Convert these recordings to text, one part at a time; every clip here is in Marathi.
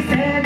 Say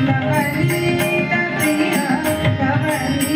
नवनीत प्रिय नवनीत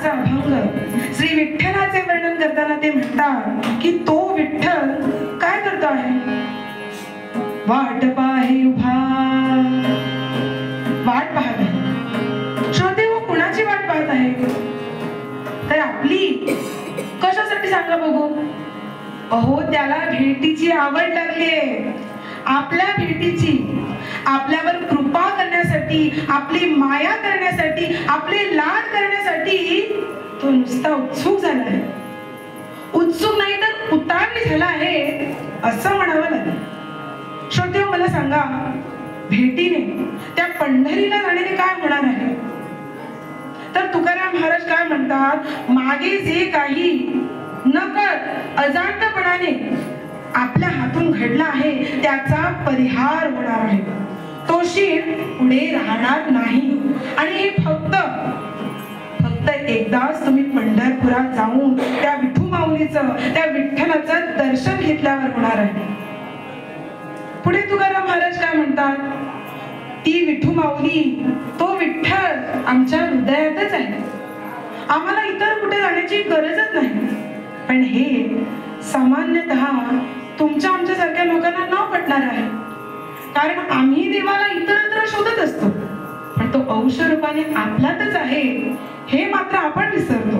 विठ्ठलाचा अभंग, श्री विठ्ठलाचे वर्णन करताना ते म्हणतात की तो विठ्ठल काय करतो आहे? वाट पाहे उभा, वाट पाहत आहे. श्रोते हो, कुणाची वाट पाहत आहे? तर आपली. कशासाठी सांगा बघू? अहो, त्याला भेटीची आवड लागली, आपल्या भेटीची, आपल्यावर कृपा करण्यासाठी, आपली माया करण्यासाठी, आपले लाड करण्यासाठी तो नुसता उत्सुक झाला आहे. उत्सुक नाही तर उतावळी झाला आहे असं म्हणावं लागेल. श्रोते, मला सांगा, भेटीने त्या पंढरीला जाण्याने काय होणार आहे? तर तुकाराम महाराज काय म्हणतात? मागे जे काही नकळत अजाणपणाने आपल्या हातून घडला आहे त्याचा परिहार होणार आहे. तो शीण पुढे राहणार नाही. आणि हे फक्त एकदाच तुम्ही पंढरपुरात जाऊन त्या विठू माऊलीचं, त्या विठ्ठलाचं दर्शन घेतल्यावर होणार आहे. पुढे तुकाराम महाराज काय म्हणतात? ती विठू माऊली, तो विठ्ठल आमच्या हृदयातच आहे. आम्हाला इतर कुठे जाण्याची गरजच नाही. पण हे सामान्यतः तुमच्या आमच्यासारख्या लोकांना न पटणार आहे. कारण आम्ही देवाला इतरत्र शोधत असतो, पण तो अंश रूपाने आपल्यातच आहे हे मात्र आपण विसरतो.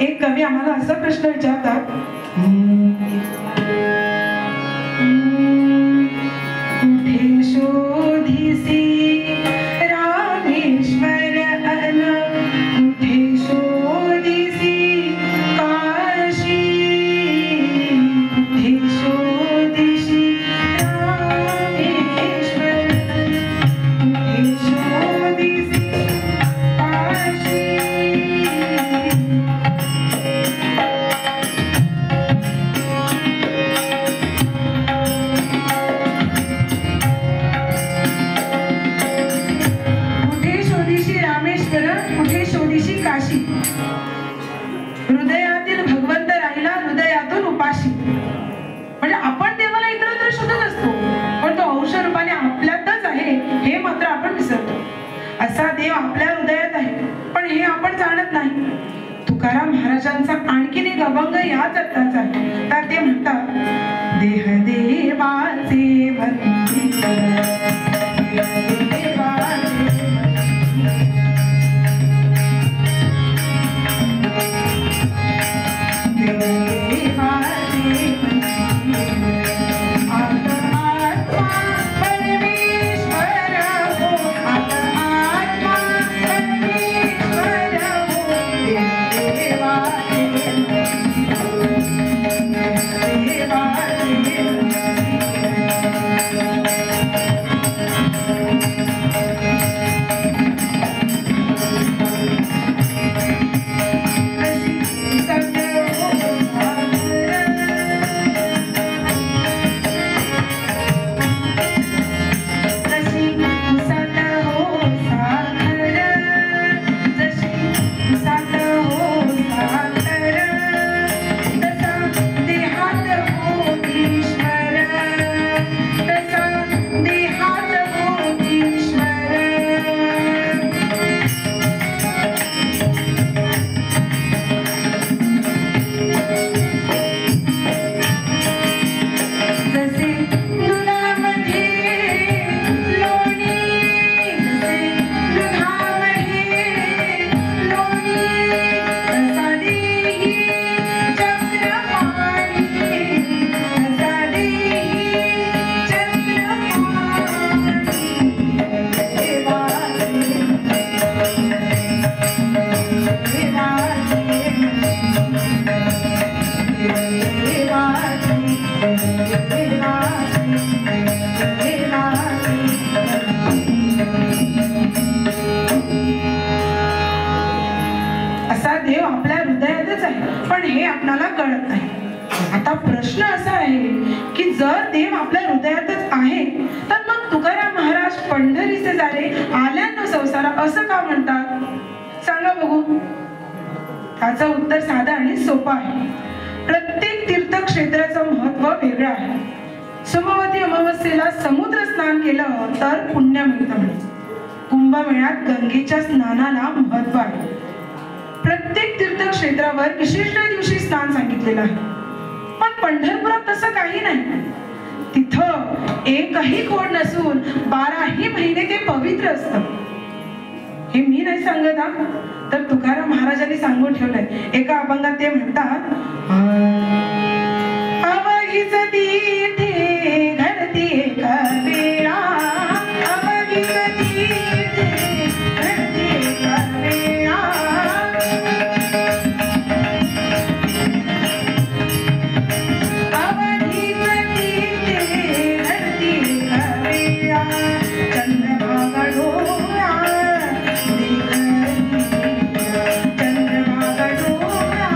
एक कवी आम्हाला असा प्रश्न विचारतात, कुठे शोधिसी रामेश्वर अन कुठे शोधिसी काशी, कुठे शोधिसी रामेश्वर कुठे शोधिसी काशी. हृदयातील भगवंत राहिला हृदयातून उपाशी. म्हणजे आपण देवाला इतरत्र शोधत असतो, पण तो अंश रूपाने आपल्यातच आहे हे मात्र आपण विसरतो. असा देव आपल्या हृदयात आहे, पण हे आपण जाणत नाही. तुकाराम महाराजांचा आणखीन एक अभंग याच अर्थाचा आहे. तर ते म्हणतात, देह देवाचे मंदिर, त्याचं उत्तर साधं आणि सोपं आहे. प्रत्येक तीर्थक्षेत्राचं महत्व वेगळं आहे. सोमवती अमावस्येला समुद्र स्नान केलं तर पुण्य मिळतं म्हणे. कुंभमेळ्यात गंगेच्या स्नानाला महत्व आहे. प्रत्येक तीर्थक्षेत्रावर विशिष्ट दिवशी स्नान सांगितलेलं आहे. पण पंढरपुरात तसं काही नाही. तिथं एकही कोड नसून 12ही महिने ते पवित्र असतं. हे मी नाही सांगत हा, तर तुकाराम महाराजांनी सांगून ठेवलंय. एका अभंगात ते म्हणतात, अवघीच तीर्थे घडती एका वेळा, अवघीच तीर्थे घडती एका वेळा, अवघीच तीर्थे घडती एका वेळा, चंद्रभागा डोळा चंद्रभागा डोळा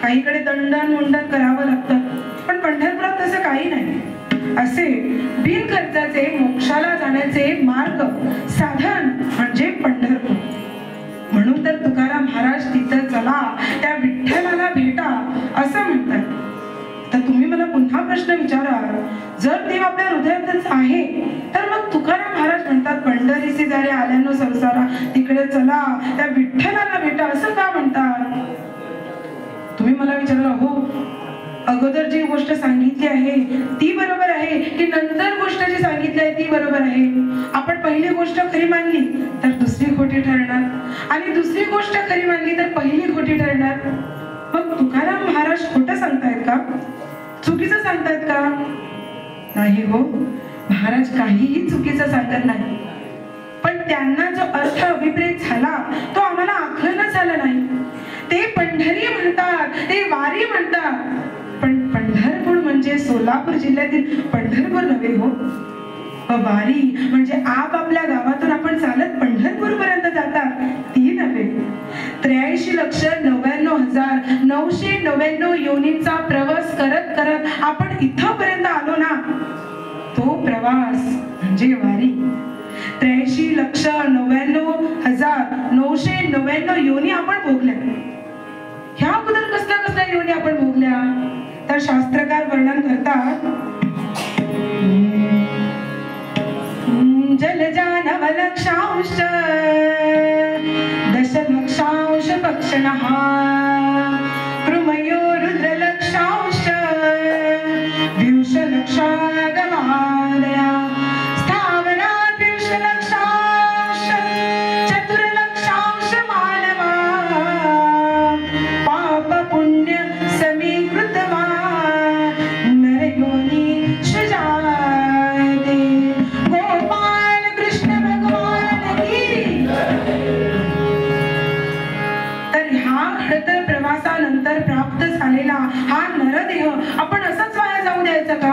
काहीकडे दंडन मुंडन करावं लागतं, पण पंढरपुरात तसं काही नाही. असे बिनखर्चाचे मोक्षाला जाण्याचे मार्ग साधन म्हणजे पंढरपूर. म्हणून तर तुकाराम महाराज तिथं चला, त्या विठ्ठलाला भेटा असं म्हणतात. तर तुम्ही मला पुन्हा प्रश्न विचारा, जर देव आपल्या हृदयातच आहे तर मग तुकाराम महाराज म्हणतात पंढरीचे जरे आल्यानो संसारा, तिकडे चला, त्या विठ्ठलाला भेटा असं का म्हणतात? तुम्ही मला विचारला, हो अगोदर जी गोष्ट सांगितली आहे ती बरोबर आहे की नंतर गोष्ट जी सांगितली आहे ती बरोबर आहे? आपण पहिली गोष्ट खरी मानली तर दुसरी खोटी ठरणार, आणि दुसरी गोष्ट खरी मानली तर पहिली खोटी ठरणार. मग तुकाराम महाराज खोटं सांगतायत का? चुकीचं सांगतायत का? नाही हो, महाराज काहीही चुकीचं सांगत नाही. पण त्यांना जो अर्थ अभिप्रेत झाला तो आम्हाला आकलन झाला नाही. ते पंढरी म्हणतात, ते वारी म्हणतात, पण पंढरपूर म्हणजे सोलापूर जिल्ह्यातील पंढरपूर नव्हे हो. वारी म्हणजे आपापल्या गावातून आपण चालत पंढरपूर पर्यंत जातात ती नव्हे. 83,99,999 योनींचा प्रवास करत करत आपण इथपर्यंत आलो ना, तो प्रवास म्हणजे वारी. 83,99,999 योनी आपण भोगल्या. ह्या अगोदर कसल्या योनी आपण भोगल्या? तर शास्त्रकार वर्णन करतात, जलजानव लक्षांश दशलक्षांश पक्षणः कृमयो रुद्र लक्षांश द्विशलक्षागमादया स्थावरात् द्विशलक्षांश चतुर्लक्षांश मानवा पाप पुण्य समीकृतवा नरयोनी सृजाते. गोपाल कृष्ण भगवान की. तर ह्या खडतर प्रवासानंतर प्राप्त झालेला हा नरदेह आपण असंच वाया जाऊ द्यायचा का?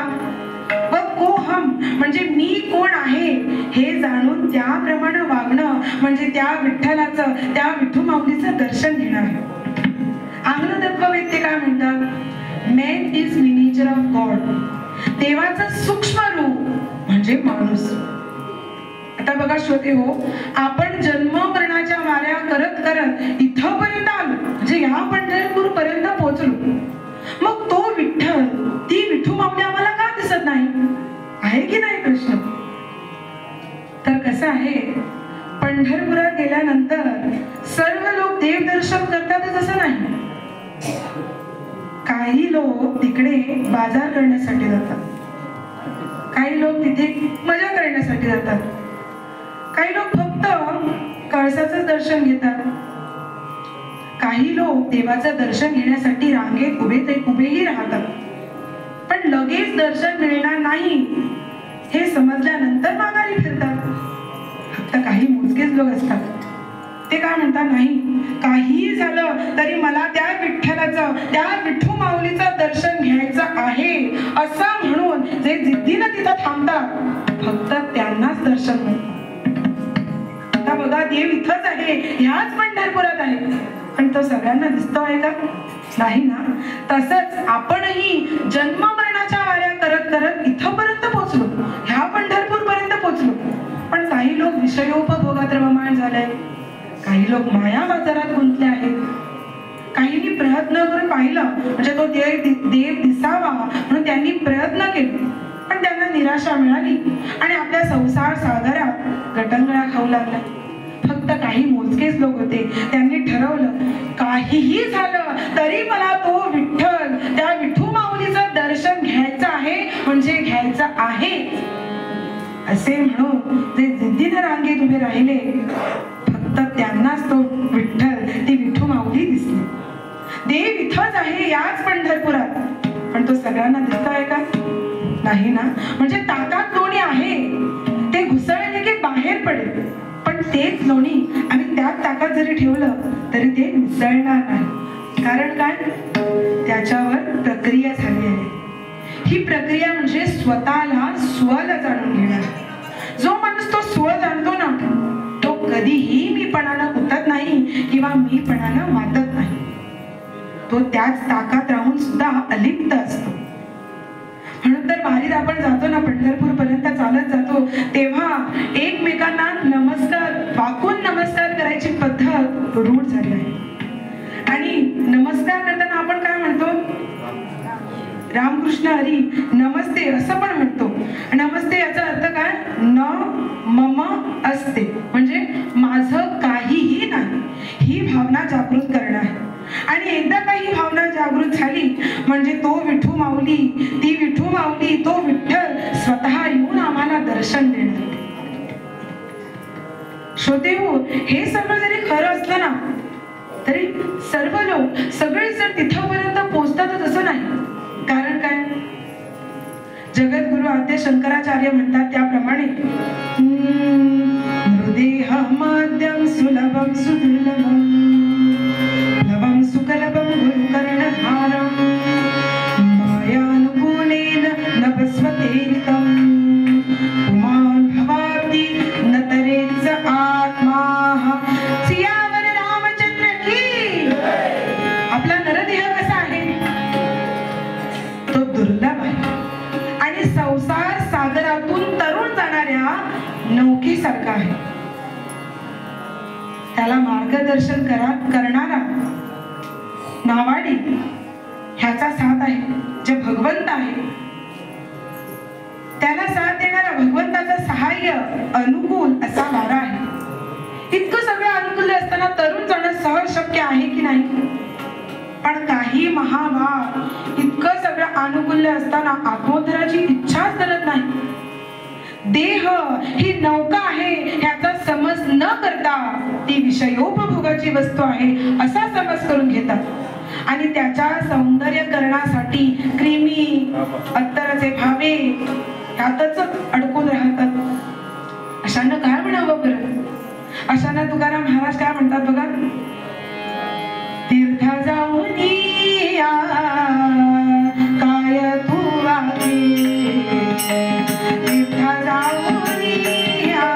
व कोहम म्हणजे मी कोण आहे हे जाणून त्याप्रमाणे वागणं म्हणजे त्या विठ्ठलाचं, त्या विठू माऊलीचं दर्शन घेणं आहे. आंग्ल तत्ववेत्ते काय म्हणतात? Man is miniature of God. देवाचं सूक्ष्म रूप म्हणजे माणूस. आता बघा श्रोते हो, आपण जन्म मरणाच्या वाऱ्या करत करत इथपर्यंत आलो, म्हणजे या पंढरपूर पर्यंत पोहोचलो. मग तो विठ्ठल, ती विठू माऊली आम्हाला का दिसत नाही? आहे की नाही प्रश्न? तर कसं आहे, पंढरपुरात गेल्यानंतर सर्व लोक देवदर्शन करतात असं नाही. काही लोक तिकडे बाजार करण्यासाठी जातात, काही लोक तिथे मजा करण्यासाठी जातात, काही लोक फक्त कळसाचं दर्शन घेतात, काही लोक देवाचं दर्शन घेण्यासाठी रांगेत उभेही राहतात. पण लगेच दर्शन मिळणार नाही हे समजल्यानंतर माघारी फिरतात. फक्त काही मोजकेच लोक असतात, ते काय म्हणतात, नाही काही झालं तरी मला त्या विठ्ठलाचं, त्या विठू माऊलीचं दर्शन घ्यायचं आहे असं म्हणून जे जिद्दीनं तिथं थांबतात, फक्त त्यांनाच दर्शन मिळतं. आता बघा, देव इथंच आहे, ह्याच पंढरपुरात आहे, पण तो सगळ्यांना दिसतो आहे का? नाही ना. तसंच आपणही जन्म मरणाच्या वाऱ्या करत करत इथपर्यंत पोहोचलो, ह्या पंढरपूर पर्यंत पोहोचलो. पण काही लोक विषयोपभोगात रममाण झाले, काही लोक माया बाजारात गुंतले आहेत. काहींनी प्रयत्न करून पाहिलं, म्हणजे तो देव दिसावा म्हणून त्यांनी प्रयत्न केले, पण त्यांना निराशा मिळाली आणि आपल्या संसार सागरात गटंगळा खाऊ लागला. फक्त काही मोजकेच लोक होते, त्यांनी ठरवलं काहीही झालं तरी मला तो विठ्ठल, त्या विठू माऊलीचं दर्शन घ्यायचं आहे म्हणजे घ्यायचं आहे असे म्हणून जे जिद्दीने रांगेत उभे राहिले, फक्त त्यांनाच तो विठ्ठल, ती विठू माऊली दिसली. देव इथंच आहे याच पंढरपुरात, पण तो सगळ्यांना दिसतोय का? नाही ना. म्हणजे ताकात लोणी आहे, ते घुसळले की बाहेर पडेल, पण तेच लोणी आम्ही त्याच ताकात जरी ठेवलं तरी ते मिसळणार नाही. कारण काय? त्याच्यावर प्रक्रिया झाली आहे. ही प्रक्रिया म्हणजे स्वतःला स्वला जाणून घेणार. जो माणूस तो स्व जाणतो ना, तो कधीही मीपणानं उतरत नाही किंवा मीपणानं मातत नाही. तो त्याच ताकात राहून सुद्धा अलिप्त असतो. म्हणून तर वारीत आपण जातो ना, पंढरपूर पर्यंत चालत जातो, तेव्हा एकमेकांना नमस्कार, वाकून नमस्कार करायची पद्धत रूढ झाली आहे. आणि नमस्कार करताना आपण काय म्हणतो? रामकृष्ण हरी नमस्ते असं पण म्हणतो. नमस्ते याचा अर्थ काय? न मम असते, म्हणजे माझं काहीही नाही, ही भावना जागृत करणं आहे. आणि एकदा काही भावना जागृत झाली म्हणजे तो विठू माऊली, ती विठू माऊली, तो विठ्ठल स्वतः येऊन आम्हाला दर्शन देणार. श्रोते हो, हे सगळं जरी खरं असलं ना, तरी सर्व लोक सगळे जर तिथपर्यंत पोहोचतात असं नाही. कारण काय? जगद्गुरु आद्य शंकराचार्य म्हणतात त्याप्रमाणे, हृदेह माध्यम सुलभम सुदुर्लभम लभम सुकलभम गुरुकर्णधारम मायानुकूलेन नभस्वतेरितम पुमान भवाब्दी नतरेच आत्मा. सियावर रामचंद्र की. आपला नरदेह कसा आहे? तो दुर्लभ आहे आणि संसार सागरातून तरुण जाणाऱ्या नौकेसारखा आहे. त्याला मार्गदर्शन करणारा नावाडी ह्याचा साथ आहे, जे भगवंत आहे. त्याला साथ देणारा भगवंताचा सहाय्य अनुकूल असा वारा आहे. इतकं सगळं अनुकूल असताना तरुण जाणं सहज शक्य आहे की नाही? पण काही महाभाग इतकं सगळं अनुकूल्य असताना आत्मोद्धराची इच्छाच करत नाही. देह ही नौका आहे ह्याचा समज न करता ती विषयोपभोगाची वस्तू आहे असा समज करून घेतात आणि त्याच्या सौंदर्यकरणासाठी क्रीमी, अत्तराचे भावे ह्यातच अडकून राहतात. अशांना काय म्हणावं बरं? अशांना तुकाराम महाराज काय म्हणतात बघा, तीर्थ जाऊन या काय तू वागे, तीर्थ जाऊन या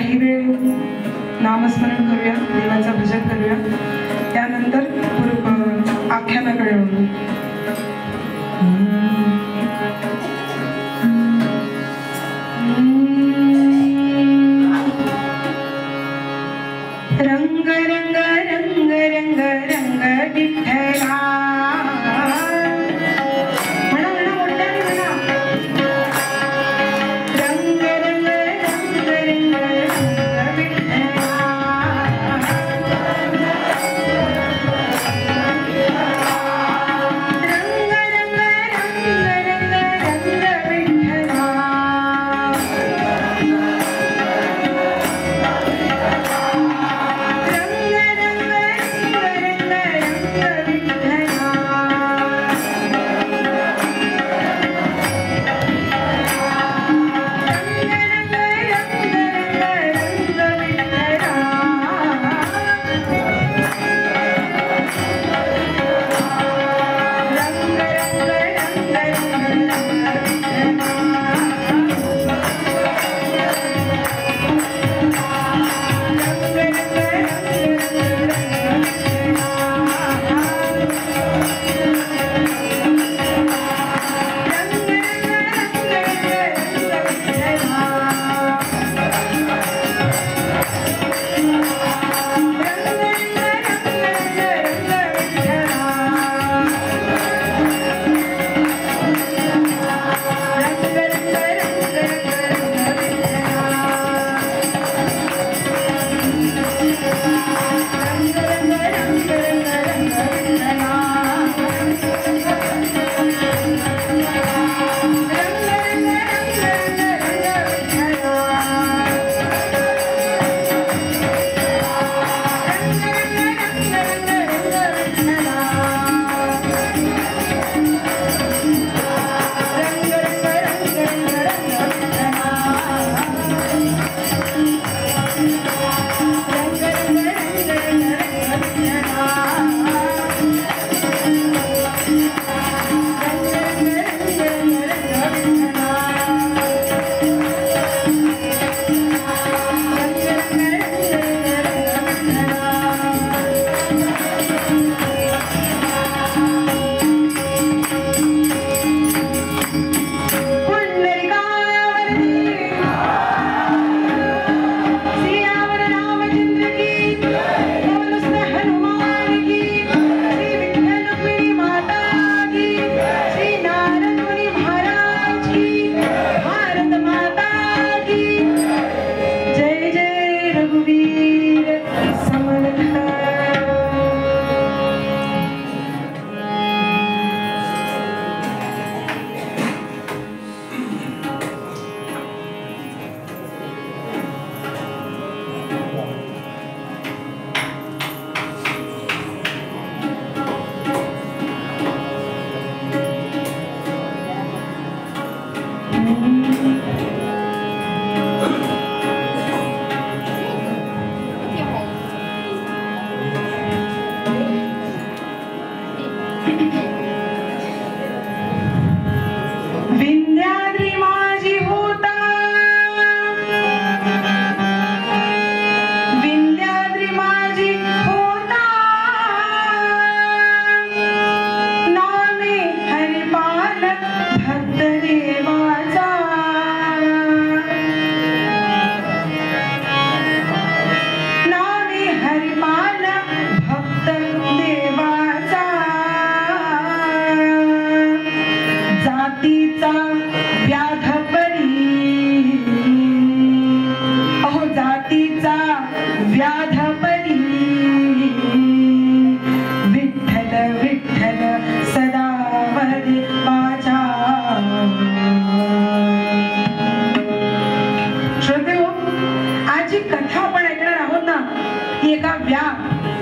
काही वेळ नामस्मरण करूया, देवाचं भजन करूया, त्यानंतर आख्यानाकडे वळू. रंग रंग रंग रंग रंग विठ्ठला, म्हणा म्हणा मोठ्याने म्हणा. रंग रंग रंग रंग रंग विठ्ठला, रंग रंग रंग रंग रंग विठ्ठला.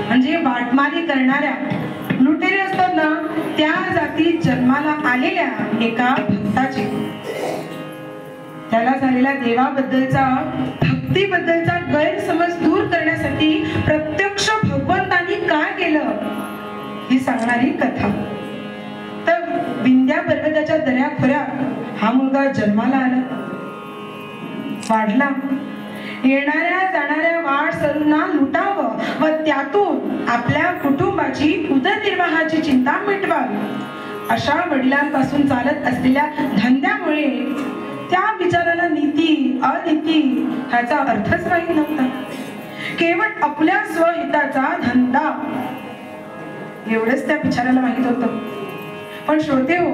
म्हणजे वाटमारी करणाऱ्या लुटेरे असतात ना, त्या जातीत जन्माला आलेल्या एका भक्ताची, त्याला झालेला देवाबद्दलचा भक्तीबद्दलचा गैरसमज दूर करण्यासाठी प्रत्यक्ष भगवंतांनी काय केलं ही सांगणारी कथा. तर विंध्या पर्वताच्या दऱ्याखोऱ्यात हा मुलगा जन्माला आला, वाढला. येणाऱ्या जाणाऱ्या वाटसरूंना लुटावं व त्यातून आपल्या कुटुंबाची उदरनिर्वाहाची चिंता मिटवावी. अशा वडिलांपासून चालत असलेल्या धंद्यामुळे त्या विचाराला नीती अनीती ह्याचा अर्थच माहीत नव्हता. केवळ आपल्या स्वहिताचा धंदा एवढंच त्या बिचाराला माहित होतं. पण श्रोते हो,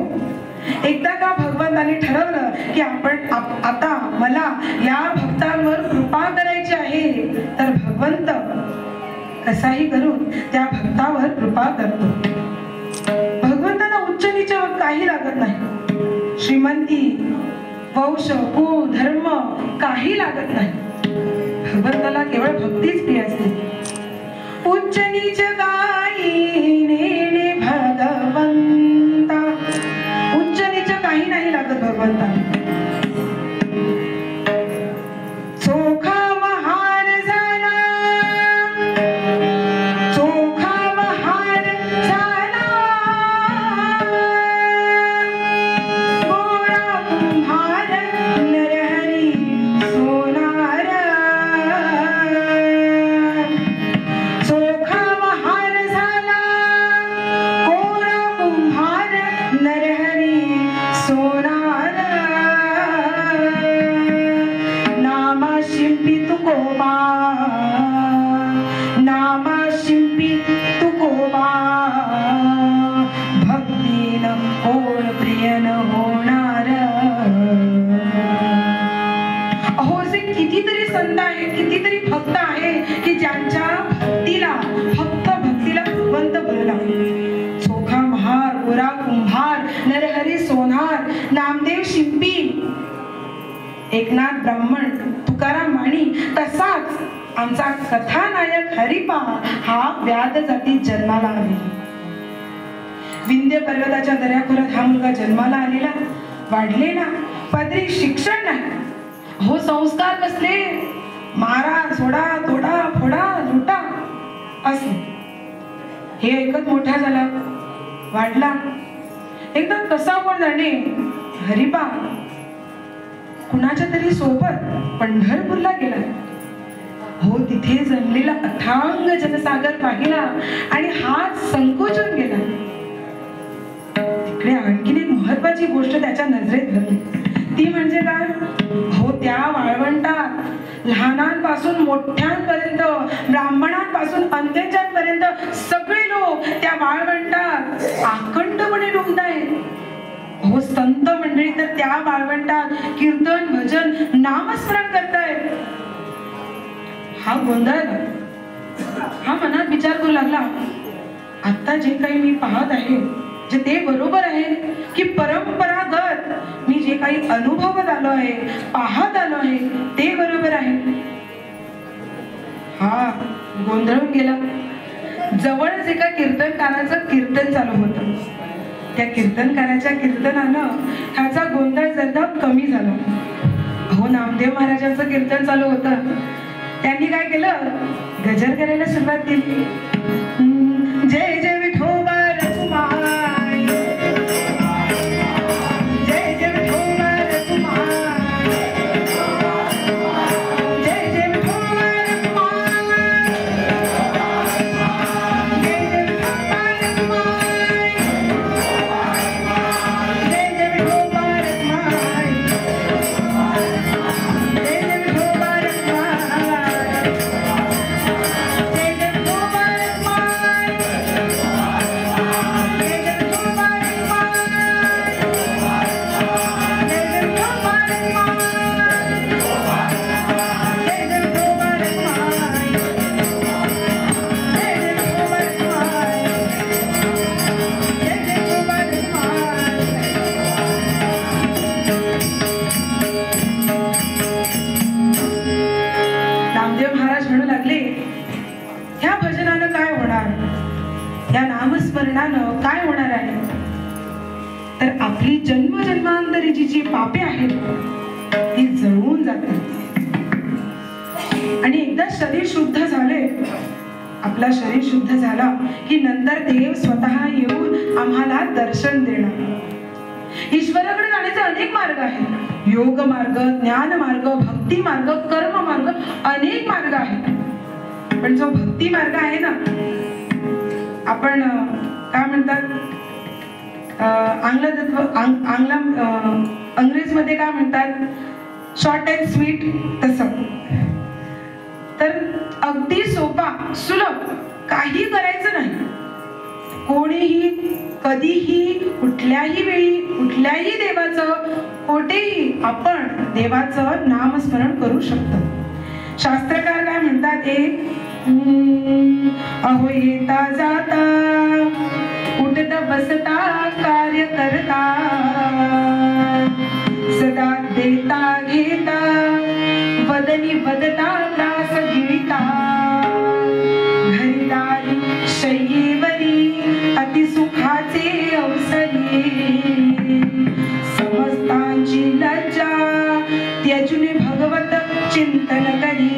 एकदा का भगवंताने ठरवलं की आता मला या भक्तांवर कृपा करायची आहे, तर भगवंत कसाही करून त्या भक्तावर कृपा करतो. भगवंताला उच्च नीच काही लागत नाही. श्रीमंती, वंश, कुळ, धर्म काही लागत नाही. भगवंताला केवळ भक्तीच प्रिय असते. उच्च नीच काही नेणे भगवंता, उच्च नीच काही नाही लागत भगवंताला. चोखा महार झाला, चोखा महार झाला, गोरा कुंभार नरहरी सोनार. चोखा महार झाला, गोरा कुंभार नरहरी सोनार. नामा शिंपी तुकोबा, नामा शिंपी तुकोबा, भक्तीन कोण प्रिय न होणार. अहो, असे कितीतरी संत आहे, कितीतरी भक्त आहे की ज्यांच्या भक्तीला भगवंत बोलला. चोखा महार, गोरा कुंभार, नरहरी सोनार, नामदेव शिंपी, एकनाथ ब्राह्मण, तुकाराम माणी, तसाच आमचा कथानायक हरिपा हा व्याध जातीत जन्माला आलेला. विंध्य पर्वताच्या दऱ्याखोऱ्यात हा मुलगा जन्माला आलेला, वाढलेला, पदरी शिक्षण नाही. हो, संस्कार कसले, मारा, सोडा, तोडा, फोडा, लुटा असले. हे ऐकत मोठा झाला, वाढला. एकदम कसा कोण जाणे, हरिपा कुणाच्या तरी सोबत पंढरपूरला गेला. हो, तिथे जमलेला अथांग जनसागर पाहिला आणि हात संकोचून गेला. तिकडे आणखीन एक महत्वाची गोष्ट त्याच्या नजरेत भरली. ती म्हणजे काय? हो, त्या वाळवंटात लहानांपासून मोठ्यांपर्यंत, ब्राह्मणांपासून अंत्यजांपर्यंत सगळे लोक त्या वाळवंटात आखंडपणे डुंबतायत. हो, संत मंडळी तर त्या वाळवंटात कीर्तन, भजन, नामस्मरण करतायत. हा गोंधळला. हा मनात विचार करू लागला, आता जे काही मी पाहत आहे, जे ते बरोबर आहे की परंपरागत मी जे काही अनुभवत आलो आहे, पाहत आलो आहे, ते बरोबर आहे. हा गोंधळून गेला. जवळच एका कीर्तनकाराचं कीर्तन चालू होतं. त्या कीर्तनकाराच्या कीर्तनानं ह्याचा गोंधळ जरा कमी झाला. हो, नामदेव महाराजांचं कीर्तन चालू होतं. त्यांनी काय केलं, गजर करायला सुरुवात केली. जय जय विठोबा रघुमाई, जय जय विठोबा रघुमाई, जय जय विठोबा रघुमाई, जय जय विठोबा रघुमाई, जय जय विठोबा रघुमाई, जय जय विठोबा नामदेव महाराज म्हणू लागले, ह्या भजनानं काय होणार, या नामस्मरणानं काय होणार आहे, तर आपली जन्मजन्मांतरीची जी पापे आहेत ती जळून जातात. आणि एकदा शरीर शुद्ध झाले, आपला शरीर शुद्ध झाला की नंतर देव स्वतः येऊन आम्हाला दर्शन देणार. ईश्वराकडे जाण्याचे अनेक मार्ग आहेत. योग मार्ग, ज्ञान मार्ग, भक्ती मार्ग, कर्म मार्ग, अनेक मार्ग आहेत. पण जो भक्ती मार्ग आहे ना, आपण काय म्हणतात, अंग्रेजमध्ये काय म्हणतात, शॉर्ट अँड स्वीट, तसं. तर अगदी सोपा, सुलभ, काही करायचं नाही. कोणीही कधीही कुठल्याही वेळी कुठल्याही देवाचं कोठेही आपण देवाचं नामस्मरण करू शकतो. शास्त्रकार काय म्हणतात, अहो येता जाता उठता बसता कार्य करता, सदा देता घेता वदनी वदता त्रास गिळता, घरीदारी शय्येवरी अतिसुखाचे अवसरी, समस्तांची लज्जा त्यजून भगवत चिंतन करी,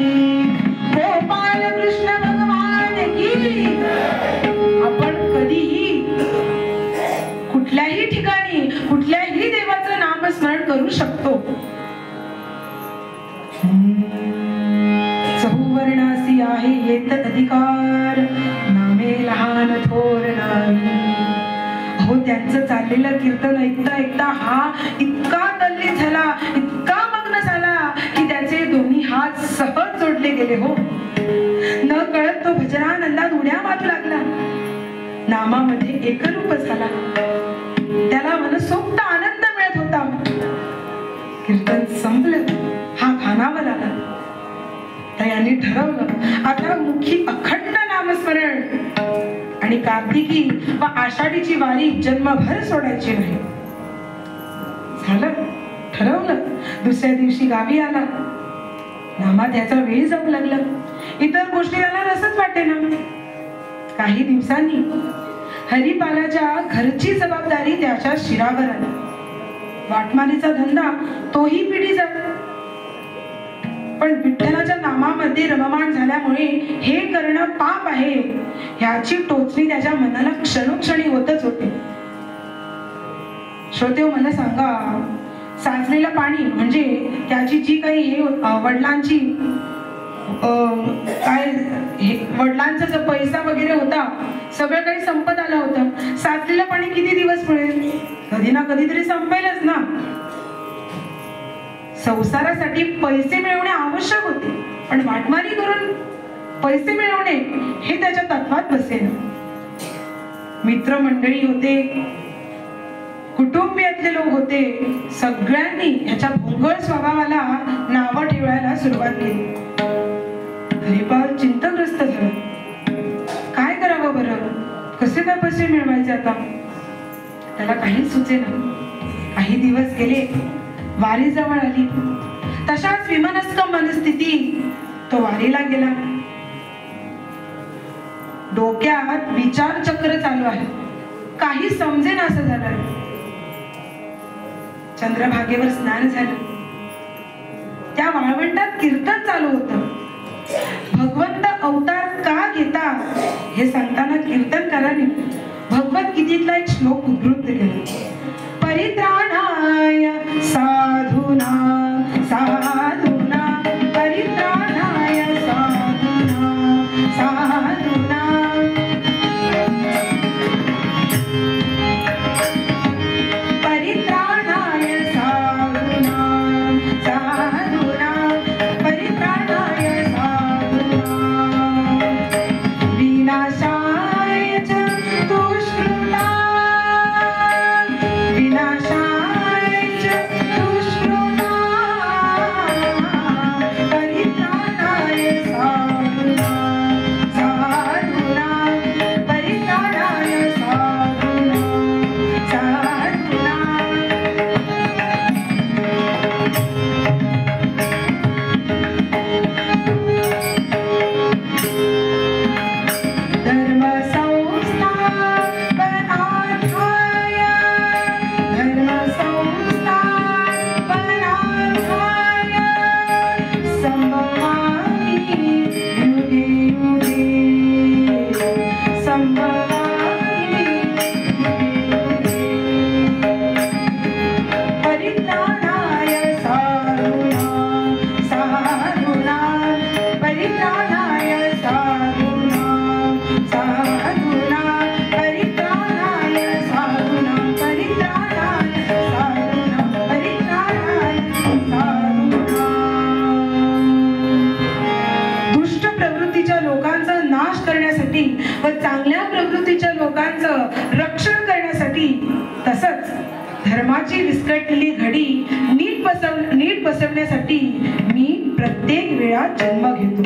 गोपाल कृष्ण भगवान की. आपण कधीही कुठल्याही ठिकाणी कुठल्याही देवाचं नामस्मरण करू शकतो. चहुवर्णासी आहे येत अधिकार, नामे लहान थोर नाही. हो, त्यांचं चाललेलं कीर्तन ऐकता ऐकता हा इतका तल्लीन झाला, इतका मग्न झाला की त्याचे दोन्ही हात सहज जोडले गेले. हो, न कळत तो भजनानंदात उड्या मारू लागला, नामामध्ये एकरूप झाला. त्याला मनसोक्त आनंद मिळत होता. कीर्तन संपलं, हा खानावर आला. तर यांनी ठरवलं आता मुखी अखंड नामस्मरण आणि कार्तिकी व आषाढीची वारी जन्मभर सोडायची नाही. झालं, ठरवलं. दुसऱ्या दिवशी गावी आला. नामात याचा वेळ जाऊ लागला. इतर गोष्टी त्याला रसच वाटे ना. काही दिवसांनी हरिपालाच्या घरची जबाबदारी त्याच्या शिरावर आली. वाटमारीचा धंदा तोही पिढी जात. पण विठ्ठलाच्या नामामध्ये रममाण झाल्यामुळे हे करणं पाप आहे ह्याची टोचणी त्याच्या मनाला क्षणोक्षणी होतच होते. श्रोतेहो, मला सांगा, साचलेलं पाणी म्हणजे त्याची जी काही हे वडिलांची काय वडिलांचा जो पैसा वगैरे होता सगळं काही संपत आलं होतं. साचलेलं पाणी किती दिवस पुरेल? कधी ना कधीतरी संपेलच ना. संसारासाठी पैसे मिळवणे आवश्यक होते, पण वाटमारी करून पैसे मिळवणे हे त्याच्या तत्वात बसेल. मित्रमंडळी होते, कुटुंबियातले लोक होते, सगळ्यांनी ह्याच्या भोंगळ स्वभावाला नावं ठेवायला सुरुवात केली. हरिपाल चिंताग्रस्त झाला. काय करावं बरं? कसे काय पैसे मिळवायचे आता? त्याला काहीच सुचेना. काही दिवस गेले, वारी जवळ आली. तशाच विमनस्क मनस्थिती तो वारीला गेला. डोक्यात विचार चक्र चालू आहे, काही समजेना असं झालं. चंद्रभागेवर स्नान झालं. त्या वाळवंटात कीर्तन चालू होतं. भगवंत अवतार का घेता हे सांगताना कीर्तनकारांनी भगवद्गीतेतला एक श्लोक उद्धृत केला. परित्राणाय साधूना साधूना, परित्राणाय साधूना साधूना, परित्राणाय साधूना साधूना, परित्राणाय साधूना, विनाशाय च दुष्कृता, विनाशाय च दुष्कृता, परित्राणाय साधूनां साधूनां परित्राणाय साधूनां परित्राणाय साधूनां परित्राणाय साधूनां. दुष्ट प्रवृत्तीच्या लोकांचा नाश करण्यासाठी व चांगल्या प्रवृत्तीच्या लोकांचं रक्षण करण्यासाठी, तसंच धर्माची विस्कटलेली घडी नीट बसवण्यासाठी मी प्रत्येक वेळा जन्म घेतो.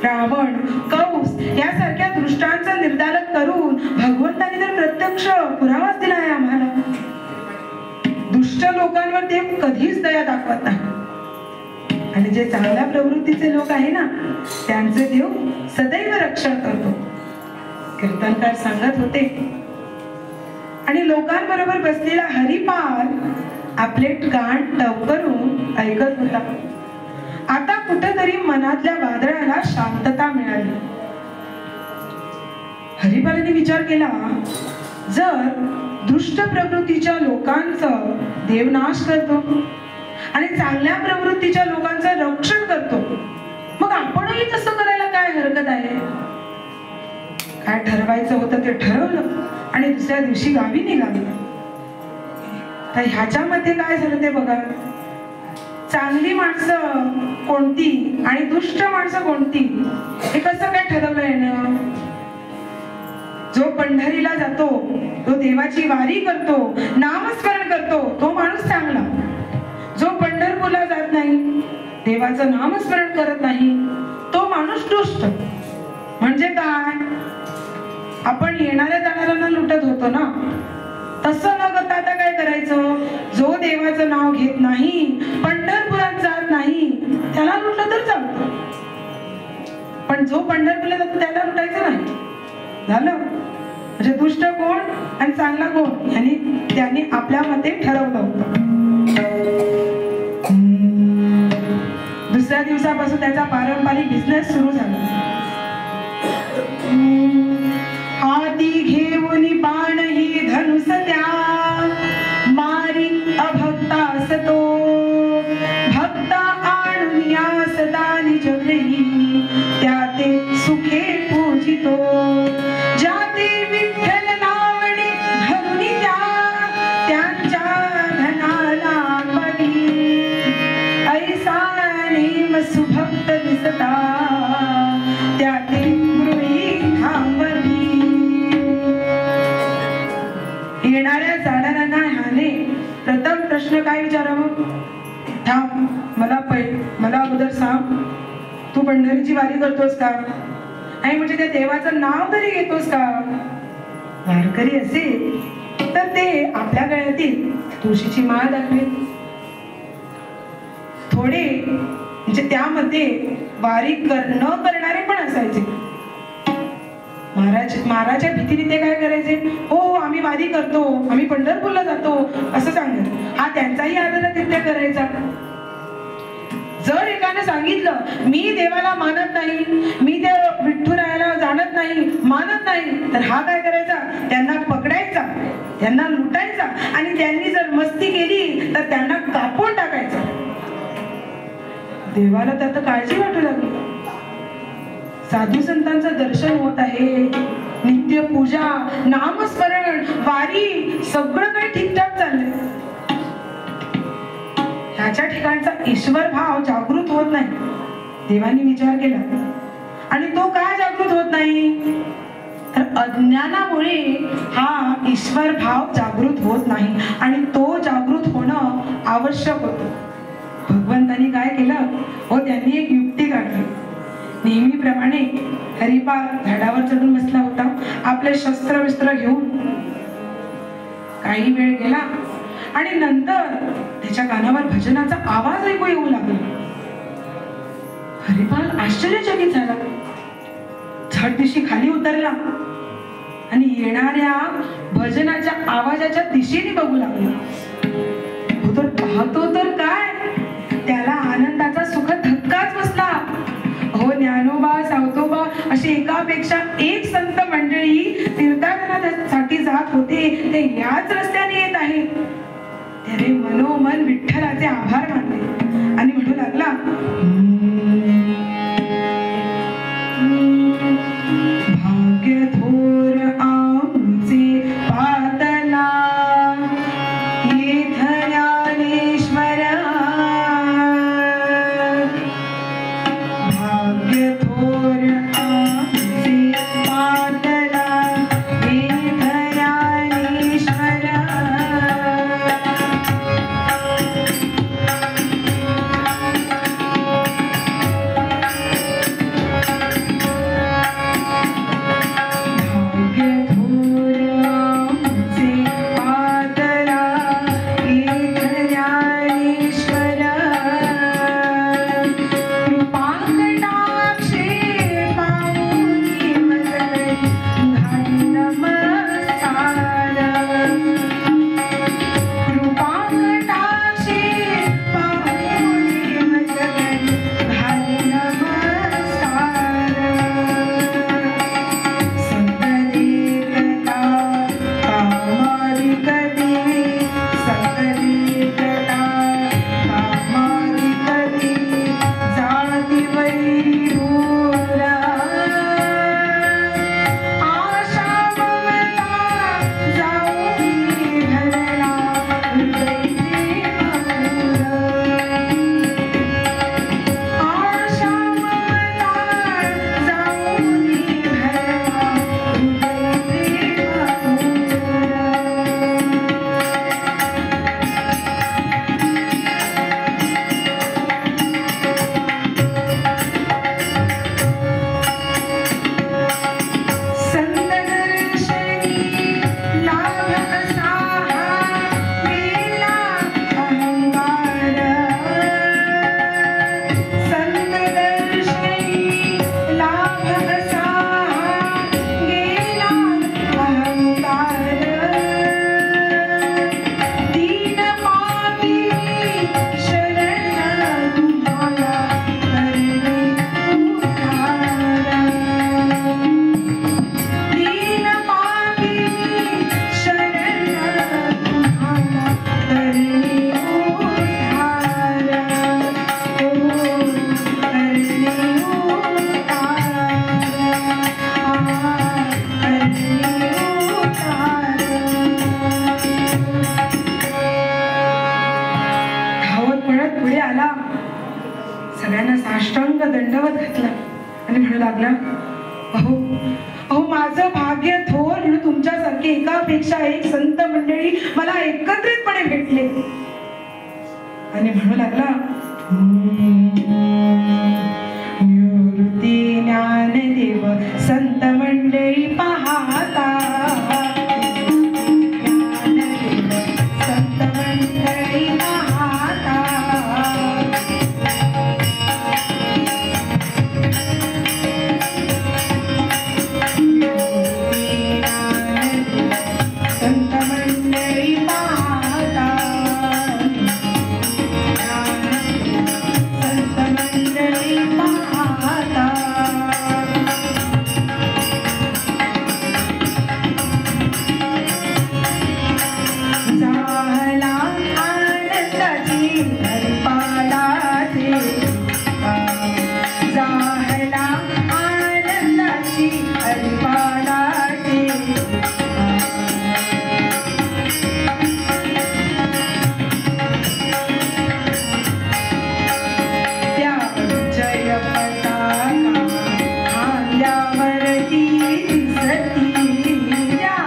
रावण, कंस यासारख्या दृष्टांचा निर्धारण करून भगवंताने तर प्रत्यक्ष पुरावाच दिला आहे आम्हाला. दुष्ट लोकांवर देव कधीच दया दाखवत नाही आणि जे चांगल्या प्रवृत्तीचे लोक आहे ना, त्यांचे देव सदैव रक्षण करतो. कीर्तनकार सांगत होते. आणि लोकांबरोबर बसलेला हरिपाल आपले कान टवकरून ऐकत होता. आता कुठेतरी मनातल्या वादळाला शांतता मिळाली. हरिपालाने विचार केला, जर दुष्ट प्रवृत्तीच्या लोकांचं देव नाश करतो आणि चांगल्या प्रवृत्तीच्या लोकांचं रक्षण करतो, मग आपणही तसं करायला काय हरकत आहे? काय ठरवायचं होतं ते ठरवलं आणि दुसऱ्या दिवशी गावी निघाले. तर ह्याच्यामध्ये काय झालं ते बघा. चांगली माणसं कोणती आणि दुष्ट माणसं कोणती हे कसं काय ठरवलंय ना? जो पंढरीला जातो, तो देवाची वारी करतो, नामस्मरण करतो, तो माणूस चांगला. जो पंढरपूरला जात नाही, देवाचं नामस्मरण करत नाही, तो माणूस दुष्ट. म्हणजे काय? आपण येणाऱ्या जाणाऱ्यांना लुटत होतो ना, तसं न करता आता काय करायचं? जो देवाचं नाव घेत नाही, पंढरपुरात जात नाही, त्याला लुटलं तर चालतं. पण जो पंढरपूरला जातो त्याला लुटायचं नाही. झालं? म्हणजे दुष्ट कोण आणि चांगला कोण यांनी त्यांनी आपल्या मते ठरवलं होतं. दुसऱ्या दिवसापासून त्याचा पारंपरिक बिझनेस सुरू झाला. हाती घेऊन बाण ही धनुष त्या मारी अभक्तास तो, भक्ता आणून या सदा निज घरी त्या ते सुखे पूजितो. जाते विठ्ठल नावणे धरुनी त्यांच्या धनाला बळी, ऐसा नेम सुभक्त दिसता त्या ते गृही थांबली. येणाऱ्या जाणाऱ्यांना ह्याने प्रथम प्रश्न काय विचारावं? थांब, मला अगोदर सांग, तू पंढरीची वारी करतोस का? आणि म्हणजे त्या देवाचं नाव तरी घेतोस का? वारकरी असेल तर ते आपल्या गळ्यातील तुळशीची माळ दाखवेल. थोडे म्हणजे त्यामध्ये वारी न करणारे पण असायचे. महाराजच्या भीतीने ते काय करायचे? हो, आम्ही वारी करतो, आम्ही पंढरपूरला जातो असं सांगत. हा त्यांचाही आदरातिथ्य करायचा. जर एकाने सांगितलं मी देवाला मानत नाही, मी त्या विठुरायाला जाणत नाही, मानत नाही, तर हा काय करायचा? त्यांना पकडायचा, त्यांना लुटायचा आणि त्यांनी जर मस्ती केली तर त्यांना कापून टाकायचा. देवाला त्यात काळजी वाटू लागली. साधू संतांचं दर्शन होत आहे, नित्य पूजा, नामस्मरण, वारी सगळं काही ठीकठाक चाललंय. ह्याच्या ठिकाणचा ईश्वर भाव जागृत होत नाही. देवानी विचार केला आणि तो काय जागृत होत नाही? तर अज्ञानामुळे हा ईश्वर भाव जागृत होत नाही आणि तो जागृत होणं आवश्यक होतं. भगवंतानी काय केलं? हो, त्यांनी एक युक्ती काढली. नेहमीप्रमाणे हरिपाल झाडावर चढून बसला होता, आपले शस्त्र विस्त्र घेऊन. काही वेळ गेला आणि नंतर त्याच्या कानावर भजनाचा आवाज ऐकू येऊ लागला. हरिपाल आश्चर्यचकित झाला. झटदिशी खाली उतरला आणि येणाऱ्या भजनाच्या आवाजाच्या दिशेने बघू लागला. तो तर पाहतो तर काय, त्याला आनंदाचा सुख धक्काच बसला. हो, ज्ञानोबा, सावतोबा अशी एकापेक्षा एक संत मंडळी तीर्थाटनासाठी जात होते, ते याच रस्त्याने येत आहेत. त्याने मनोमन विठ्ठलाचे आभार मानले आणि म्हणू लागला, सगळ्यांना साष्टांग दंडवत घातला आणि म्हणू लागला, अहो अहो माझं भाग्य थोर म्हणून तुमच्यासारखे एकापेक्षा एक संत मंडळी मला एकत्रितपणे भेटले. आणि म्हणू लागला, निवृत्ती ज्ञानदेव संत मंडळी पाहता, संत मंडळी पाहता, संत मंडळी पाहता, संत मंडळी पाहता. झाला आनंदाची हरिपालाचे, झाला आनंदाची हरिपालाचे, त्या जय पताका खांद्यावरती दिसती, त्या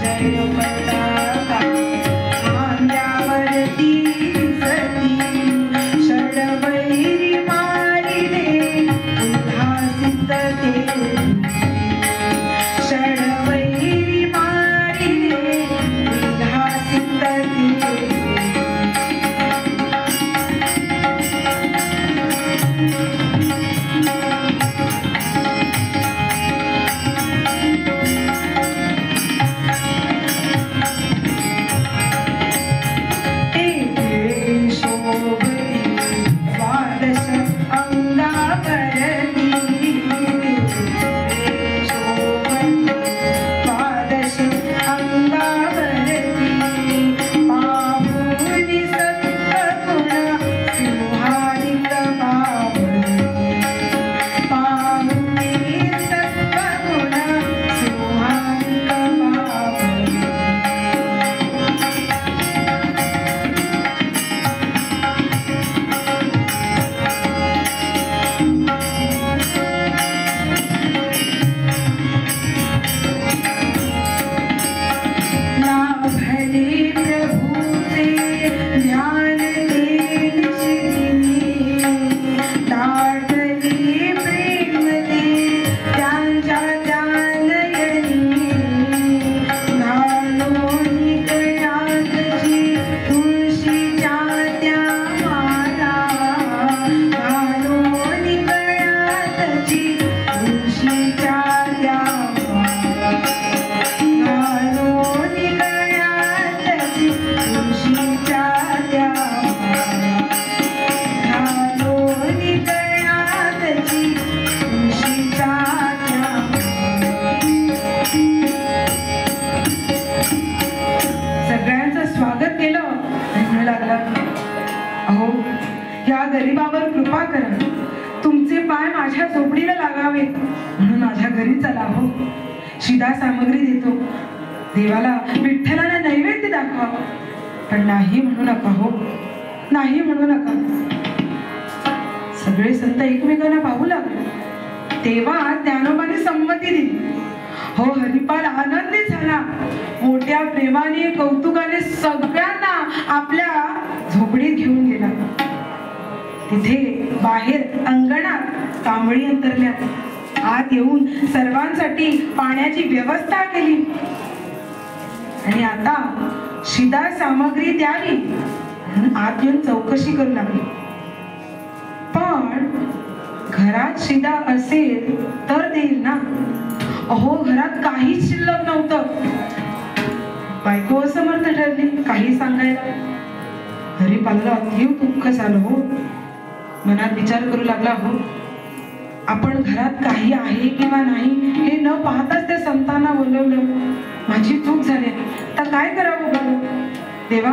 जय पताका खांद्यावरती दिसती, षडवैरी मारिले उल्हासित ते, षडवैरी मारिले उल्हासित ते. सगळ्यांचं स्वागत केलं आणि म्हणू लागला, अहो या गरीबावर कृपा करा, तुमचे पाय माझ्या झोपडीला लागावे म्हणून माझ्या घरी चला. हो शिदा सामग्री देतो, देवाला विठ्ठलाला नैवेद्य दाखवा, पण नाही म्हणू नका. हो नाही म्हणू नका. सगळे संत एकमेकांना पाहू लागले. तेव्हा ज्ञानोबाने संमती दिली. हो हरिपाल आनंदित झाला. मोठ्या प्रेमाने कौतुकाने सगळ्यांना आपल्या झोपडीत घेऊन गेला. तिथे बाहेर अंगणात कांबळी अंतरल्या. आत येऊन सर्वांसाठी पाण्याची व्यवस्था केली आणि आता शिदा सामग्री द्यावी म्हणून आत येऊन चौकशी करू लागली. पण घरात शिदा असेल तर देईल ना. अहो घरात काहीच शिल्लक नव्हतं. बायको असमर्थ ठरली काही सांगायला. हरिपालला अतीव दुःख झालं. हो मनात विचार करू लागला, हो आपण घरात काही आहे किंवा नाही हे न पाहताच त्या संतांना बोलवलं. माझी चूक झाली, आता काय करावं बरं. देवा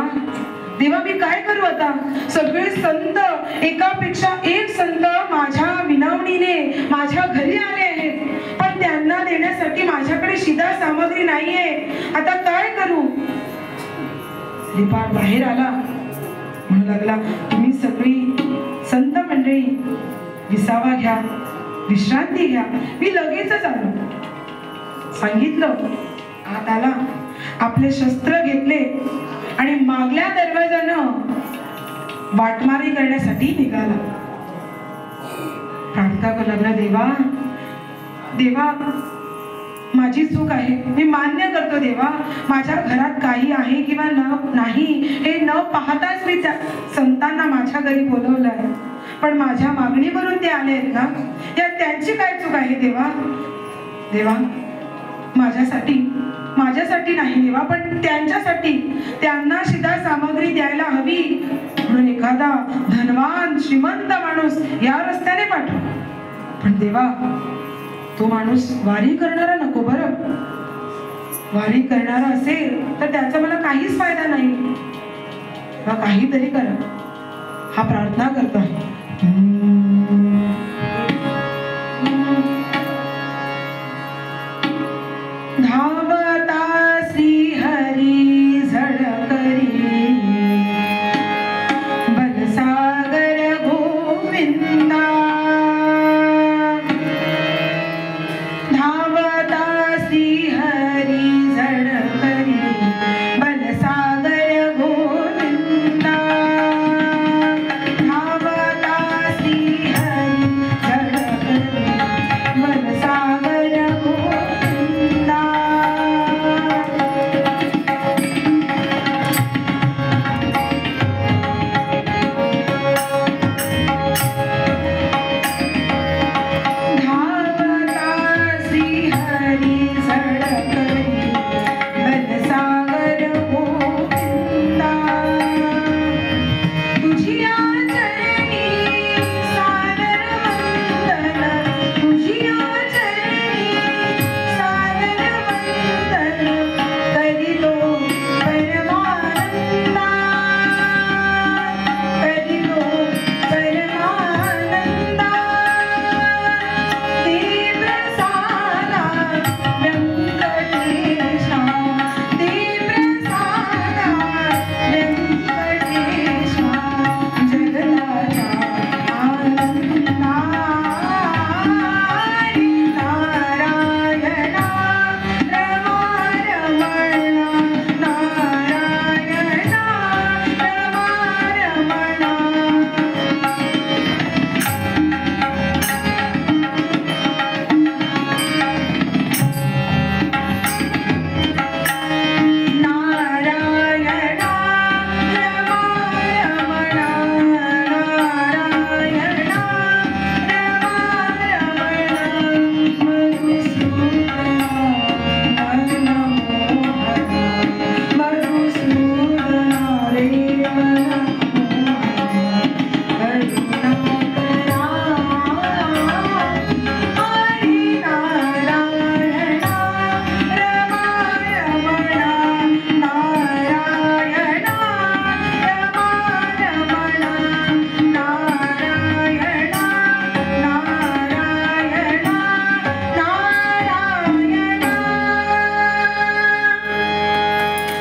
देवा मी काय करू आता. सगळे संत एकापेक्षा एक संत माझ्या विनवणीने माझ्या घरी आले आहेत, पण त्यांना देण्यासाठी माझ्याकडे शिदा सामग्री नाहीये. आता काय करू. हरिपाल बाहेर आला, म्हणू लागला, तुम्ही सगळी संत मंडळी, विसावा घ्या, विश्रांती घ्या, मी लगेचच आलो. सांगितलं, आत आला, आपले शस्त्र घेतले आणि मागल्या दरवाजानं वाटमारी करण्यासाठी निघाला. प्रार्थना करू लागला, देवा देवा, माझी चूक आहे, मी मान्य करतो देवा, माझ्या घरात काही आहे किंवा नाही हे न पाहताच मी त्या संतांना माझ्या घरी बोलवलंय, पण माझ्या मागणीवरून ते आले आहेत ना, यात त्यांची काय चूक आहे देवा? देवा, माझ्यासाठी नाही देवा, पण त्यांच्यासाठी, त्यांना शिधा सामग्री द्यायला हवी म्हणून एखादा धनवान श्रीमंत माणूस या रस्त्याने पाठव. पण देवा, तो माणूस वारी करणारा नको बरं. वारी करणारा असेल तर त्याचा मला काहीच फायदा नाही. काहीतरी करा. हा प्रार्थना करतो आहे. धावता श्री हरी झळकरी बनसागर गोविंदा. धावता श्री हरी झळकरी बनसागर गोविंदा. धावता श्री हरी झळकरी बनसागर गोविंदा.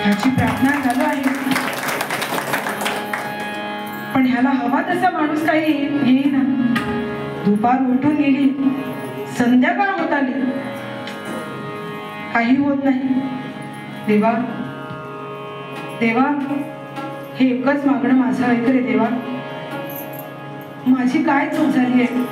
ह्याची प्रार्थना चालू आहे, पण ह्याला हवा तसा माणूस काही येईना. दुपार उठून गेली, संध्याकाळ होत आली, काही होत नाही. देवा देवा, हे एकच मागणं माझं ऐक रे देवा. माझी काय चूक झाली आहे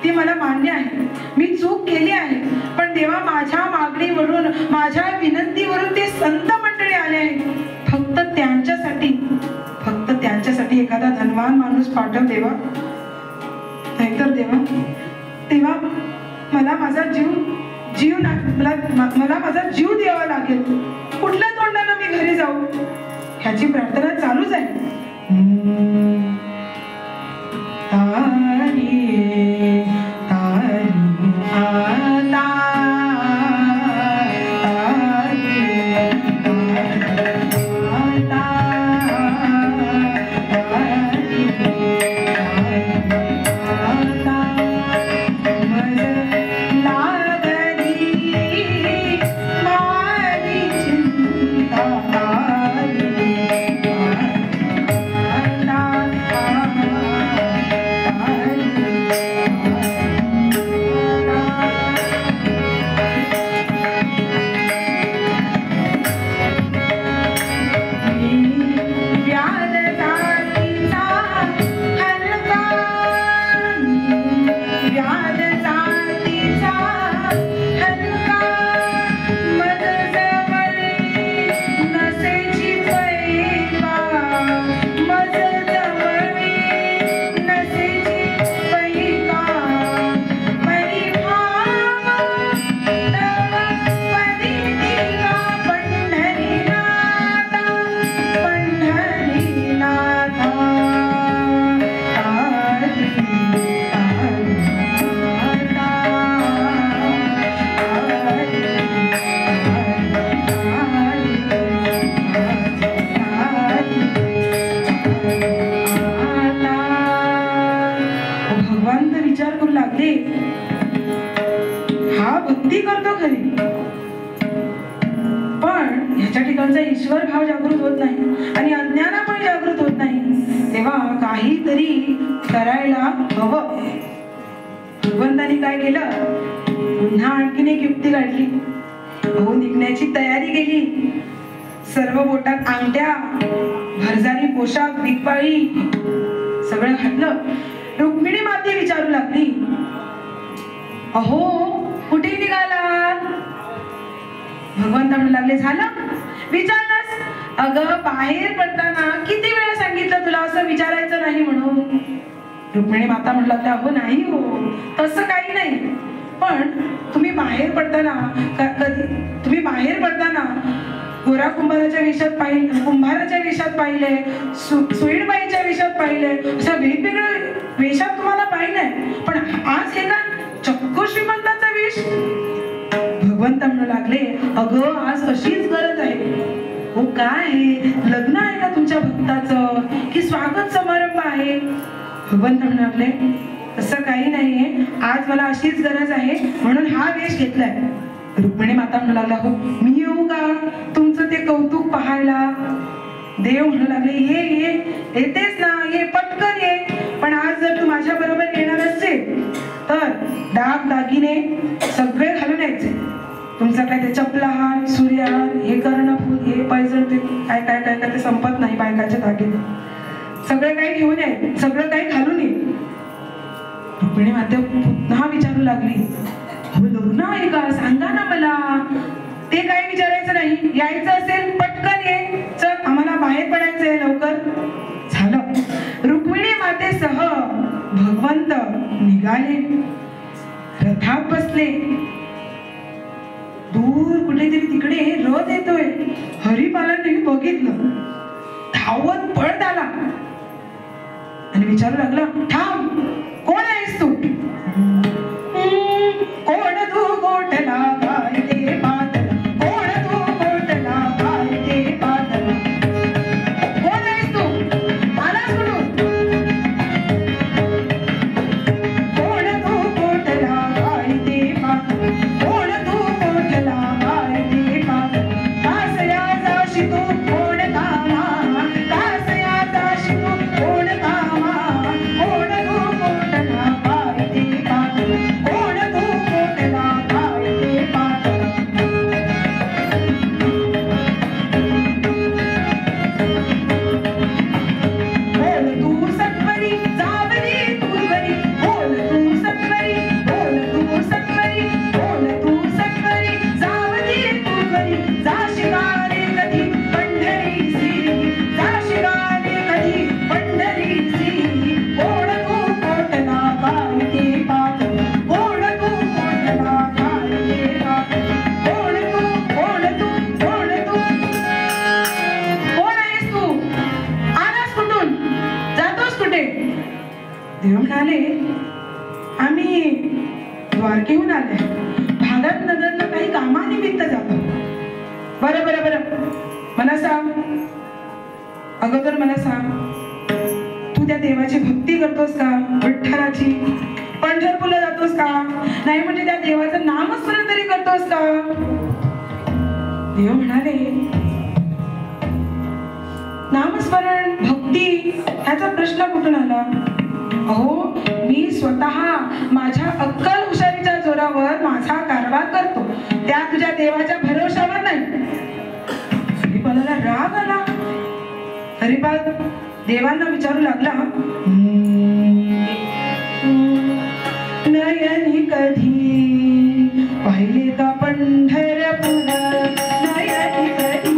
ती मला मान्य आहे, मी चूक केली आहे, पण देवा माझ्या मागणीवरून, माझ्या विनंतीवरून ते संत मंडळी आले आहेत. फक्त त्यांच्यासाठी एखादा धनवान माणूस पाठव देवा. नाहीतर देवा मला माझा जीव द्यावा लागेल. कुठल्या तोंडाने मी घरी जाऊ? ह्याची प्रार्थना चालूच आहे. भगवंत विचार करू लागले, हा भक्ती करतो खरी, पण ह्याच्या ठिकाणचा ईश्वर भाव जागृत होत नाही आणि अज्ञान पण जागृत होत नाही, तेव्हा काहीतरी करायला हवं. भगवंतानी काय केलं, पुन्हा आणखीन एक युक्ती काढली. निघण्याची तयारी केली. सर्व बोटात अंगठ्या, भरजारी पोशाख, बिगपाळी सगळं घातलं. रुक्मिणी माते विचारू लागली, अहो कुठे निघाला? भगवंत म्हणू लागले, झालं विचारलंस? अगं बाहेर पडताना किती वेळा सांगितलं तुला असं विचारायचं नाही म्हणून. रुक्मिणी माता म्हणू लागल्या, अहो नाही हो, तसं काही नाही, पण तुम्ही बाहेर पडताना गोरा कुंभाराच्या वेशात पाहिले, कुंभाराच्या वेशात पाहिले, सुईणबाईच्या वेशात पाहिले, अशा वेगवेगळ्या वेशात तुम्हाला पाहिलंय, पण आज हे काय चक्क श्रीमंताचा वेश? भगवंत म्हणू लागले, अगं आज अशीच गरज आहे. हो काय लग्न आहे का तुमच्या भक्ताचं, की स्वागत समारंभ आहे? भगवंत म्हणू लागले, तसं काही नाहीये, आज मला अशीच गरज आहे म्हणून हा वेश घेतलाय. रुक्मिणी माता म्हणू लागला, हो मी येऊ का तुमचं ते कौतुक पाहायला? देव म्हणू लागले, ये येतेच ना, ये पटकन ये, पण आज जर तू माझ्या बरोबर येणार असेल तर दाग दागिने सगळे घालून यायचे. तुमचा काय ते चपलाहार, सूर्यहार, हे कर्णफूल, हे पैजण, ते काय काय काय काय ते संपत नाही बायकाच्या दागिने, सगळं काही घेऊन ये, सगळं काही घालून ये. रुक्मिणी माता पुन्हा विचारू लागली, हो लग्न आहे का, सांगा ना मला. ते काय विचारायचं नाही, यायचं असेल पटकन ये, चल आम्हाला बाहेर पडायचंय लवकर. झालं. रुक्मिणी मातेसह भगवंत निघाले, रथात बसले. दूर कुठेतरी तिकडे रथ येतोय. हरिपालाने बघितलं, धावत पळत आला आणि विचारू लागला, थांब, कोण आहेस तू? कोण तू गोठला गाय ते पातळ, कोण तू गोठला गाय ते पातळ, कोण आहेस तू, आलास कुठून? कोण तू गोठला गाय ते पातळ, कोण तू गोठला गाय ते पातळ, कासया जाशी तू कोण कामा, कासया जाशी तू कोण कामा, कोण तू गोठला गाय ते पातळ, कोण तू गोठला गाय ते पातळ. बोल तू सत्वरी जावली तूर्वरी, बोल तू सत्वरी, बोल तू सत्वरी, बोल तू सत्वरी जावली तूर्वरी, जाशिगारे कधी पंढरीसी, जाशिगारे कधी पंढरीसी, कोण तू कोटला गाय ते पातळ, कोण तू कोटला गाय ते पातळ, कोण तू कोण आहेस तू, आलास कुठून, जातोस कुठे? देव म्हणाले, आम्ही द्वारकेहून आले, भारत नगरला काही कामानिमित्त जातो. बरं बरं बरं, मला सांग, अगोदर मला सांग, तू त्या देवाची भक्ती करतोस का, विठ्ठलाची? पंढरपूरला जातोस का, नाही म्हणजे त्या देवाचं नामस्मरण तरी करतोस का? देव म्हणाले, नामस्मरण भक्ती ह्याचा प्रश्न कुठून आला? अहो मी स्वतः माझ्या अक्कल हुशारीच्या जोरावर माझा कारभार करतो, त्या तुझ्या देवाच्या भरोशावर नाही. हरिपालाला राग आला. हरिपाल देवांना विचारू लागला, नयनी कधी पाहिले का पंढरपूर, नयनी कधी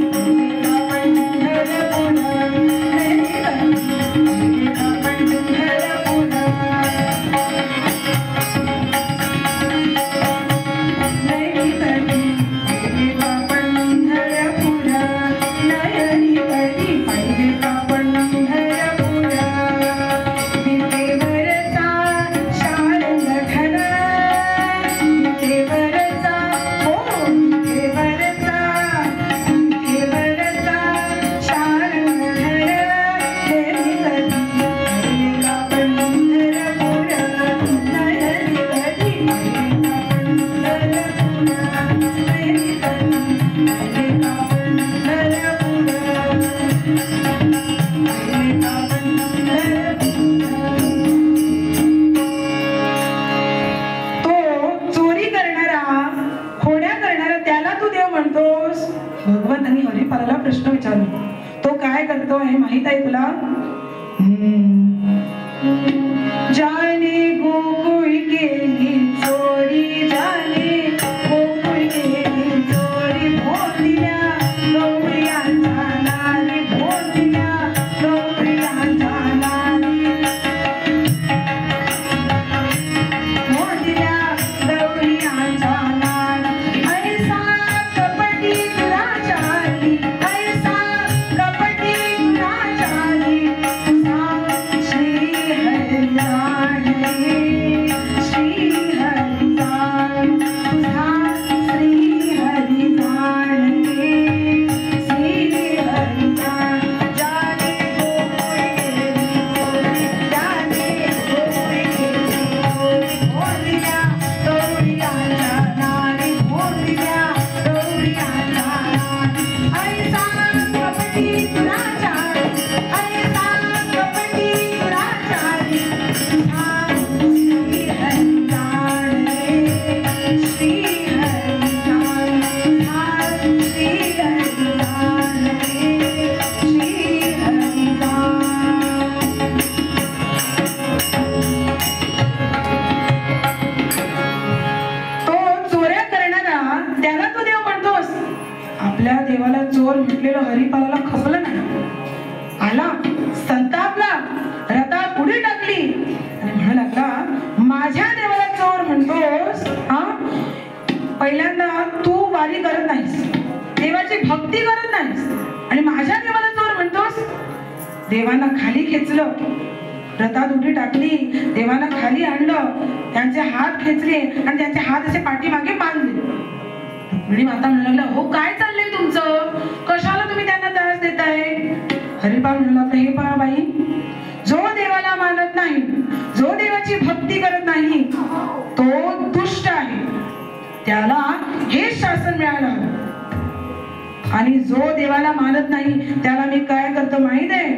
माहित आहे तुला? जाने गोकुळ केली चोरी, जाने गोकुळ केली चोरी, भोंदिल्या गवळ्यांच्या नारी, भोंदिल्या गवळ्यांच्या नारी, भोंदिल्या गवळ्यांच्या नारी. ऐसा कपटी दुराचारी, ऐसा कपटी दुराचारी, श्री हरी जाणे, श्री हरी जाणे, तुझा श्री हरी जाणे, श्री हरी जाणे. जाने गोकुळ केली चोरी, जाने गोकुळ केली चोरी, भोंदिल्या गवळ्यांच्या नारी, भोंदिल्या गवळ्यांच्या नारी. ऐसा कपटी दुराचारी, ऐसा कपटी दुराचारी, तुझा श्री हरी जाणे, श्री हरी जाणे, तुझा श्री हरी जाणे, श्री हरी जाणे. तो चोऱ्या करणारा त्याला तू देव म्हणतोस? आपल्या देवाला चोर म्हटलेलं हरिपालाला खपलं नाही. आला, संतापला, रथात उडी टाकली आणि म्हणू लागला, माझ्या देवाला चोर म्हणतोस? हा, पहिल्यांदा तू वारी करत नाहीस, देवाची भक्ती करत नाहीस आणि माझ्या देवाला चोर म्हणतोस? देवांना खाली खेचलं, रथात उडी टाकली, देवाला खाली आणलं, त्यांचे हात खेचले आणि त्यांचे हात असे पाठीमागे बांधले. रुक्मिणी माता म्हणू लागल्या, हो काय चाललंय तुमचं? कशाला तुम्ही त्यांना त्रास देताय? हरिपाल म्हणू लागला, हे पहा बाई, जो देवाला मानत नाही, जो देवाची भक्ती करत नाही, तो दुष्ट आहे, त्याला हे शासन मिळालं हवं. आणि जो देवाला मानत नाही त्याला मी काय करतो माहित आहे?